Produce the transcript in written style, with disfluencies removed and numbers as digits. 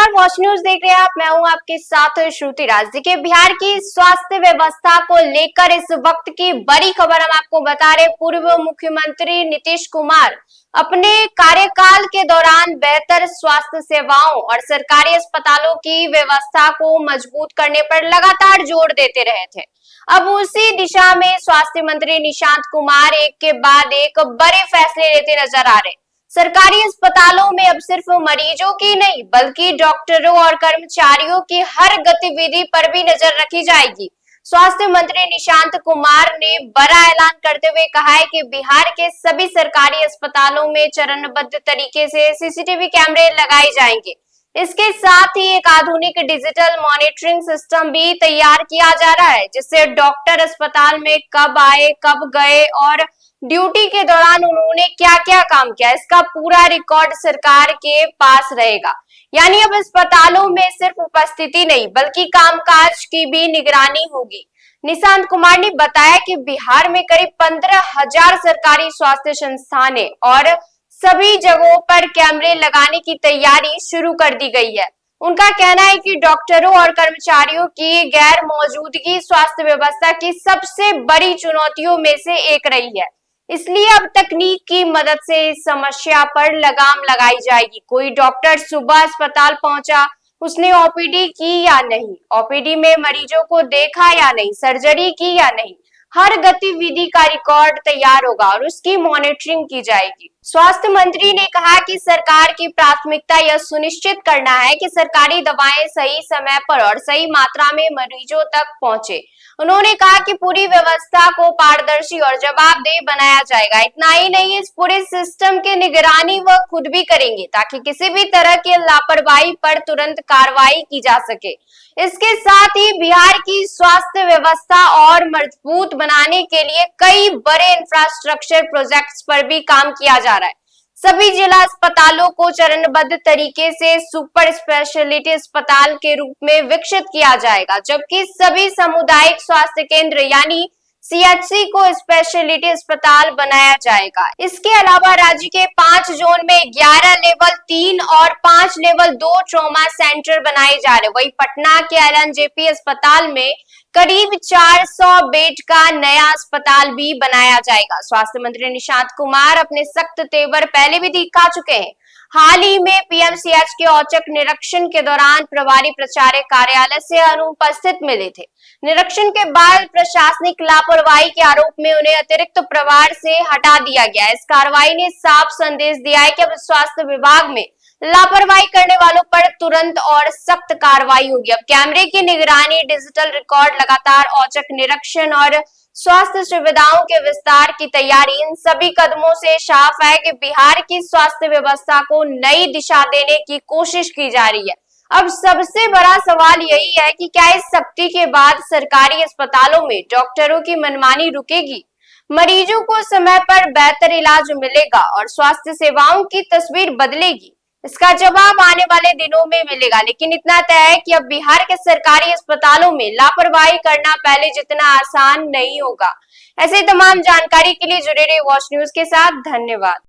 नमस्कार, watch news देख रहे हैं आप। मैं हूं आपके साथ श्रुति राज। देखिए, बिहार की स्वास्थ्य व्यवस्था को लेकर इस वक्त की बड़ी खबर हम आपको बता रहे। पूर्व मुख्यमंत्री नीतीश कुमार अपने कार्यकाल के दौरान बेहतर स्वास्थ्य सेवाओं और सरकारी अस्पतालों की व्यवस्था को मजबूत करने पर लगातार जोर देते रहे थे। अब उसी दिशा में स्वास्थ्य मंत्री निशांत कुमार एक के बाद एक बड़े फैसले लेते नजर आ रहे। सरकारी अस्पतालों में अब सिर्फ मरीजों की नहीं बल्कि डॉक्टरों और कर्मचारियों की हर गतिविधि पर भी नजर रखी जाएगी। स्वास्थ्य मंत्री निशांत कुमार ने बड़ा ऐलान करते हुए कहा है कि बिहार के सभी सरकारी अस्पतालों में चरणबद्ध तरीके से सीसीटीवी कैमरे लगाए जाएंगे। इसके साथ ही एक आधुनिक डिजिटल मॉनिटरिंग सिस्टम भी तैयार किया जा रहा है, जिससे डॉक्टर अस्पताल में कब आए, कब गए और ड्यूटी के दौरान उन्होंने क्या क्या काम किया, इसका पूरा रिकॉर्ड सरकार के पास रहेगा। यानी अब अस्पतालों में सिर्फ उपस्थिति नहीं बल्कि कामकाज की भी निगरानी होगी। निशांत कुमार ने बताया कि बिहार में करीब 15,000 सरकारी स्वास्थ्य संस्थानें और सभी जगहों पर कैमरे लगाने की तैयारी शुरू कर दी गई है। उनका कहना है कि डॉक्टरों और कर्मचारियों की गैर मौजूदगी स्वास्थ्य व्यवस्था की सबसे बड़ी चुनौतियों में से एक रही है। इसलिए अब तकनीक की मदद से इस समस्या पर लगाम लगाई जाएगी। कोई डॉक्टर सुबह अस्पताल पहुंचा, उसने ओपीडी की या नहीं, ओपीडी में मरीजों को देखा या नहीं, सर्जरी की या नहीं, हर गतिविधि का रिकॉर्ड तैयार होगा और उसकी मॉनिटरिंग की जाएगी। स्वास्थ्य मंत्री ने कहा कि सरकार की प्राथमिकता यह सुनिश्चित करना है कि सरकारी दवाएं सही समय पर और सही मात्रा में मरीजों तक पहुंचे। उन्होंने कहा कि पूरी व्यवस्था को पारदर्शी और जवाबदेह बनाया जाएगा। इतना ही नहीं, इस पूरे सिस्टम की निगरानी वह खुद भी करेंगे ताकि किसी भी तरह की लापरवाही पर तुरंत कार्रवाई की जा सके। इसके साथ ही बिहार की स्वास्थ्य व्यवस्था और मजबूत बनाने के लिए कई बड़े इंफ्रास्ट्रक्चर प्रोजेक्ट्स पर भी काम किया जा रहा है। सभी जिला अस्पतालों को चरणबद्ध तरीके से सुपर स्पेशलिटी अस्पताल के रूप में विकसित किया जाएगा, जबकि सभी सामुदायिक स्वास्थ्य केंद्र यानी सीएचसी को स्पेशलिटी अस्पताल बनाया जाएगा। इसके अलावा राज्य के 5 जोन में 11 लेवल 3 और 5 लेवल 2 ट्रॉमा सेंटर बनाए जा रहे। वहीं पटना के एलएनजेपी अस्पताल में करीब 400 बेड का नया अस्पताल भी बनाया जाएगा। स्वास्थ्य मंत्री निशांत कुमार अपने सख्त तेवर पहले भी दिखा चुके हैं। हाल ही में पीएमसीएच के औचक निरीक्षण के दौरान प्रभारी प्राचार्य कार्यालय से अनुपस्थित मिले थे। निरीक्षण के बाद प्रशासनिक लापरवाही के आरोप में उन्हें अतिरिक्त प्रभार से हटा दिया गया। इस कार्रवाई ने साफ संदेश दिया है कि अब स्वास्थ्य विभाग में लापरवाही करने वालों पर तुरंत और सख्त कार्रवाई होगी। अब कैमरे की निगरानी, डिजिटल रिकॉर्ड, लगातार औचक निरीक्षण और स्वास्थ्य सुविधाओं के विस्तार की तैयारी, इन सभी कदमों से साफ है कि बिहार की स्वास्थ्य व्यवस्था को नई दिशा देने की कोशिश की जा रही है। अब सबसे बड़ा सवाल यही है कि क्या इस सख्ती के बाद सरकारी अस्पतालों में डॉक्टरों की मनमानी रुकेगी, मरीजों को समय पर बेहतर इलाज मिलेगा और स्वास्थ्य सेवाओं की तस्वीर बदलेगी? इसका जवाब आने वाले दिनों में मिलेगा, लेकिन इतना तय है कि अब बिहार के सरकारी अस्पतालों में लापरवाही करना पहले जितना आसान नहीं होगा। ऐसे तमाम जानकारी के लिए जुड़े रहिए वॉच न्यूज के साथ। धन्यवाद।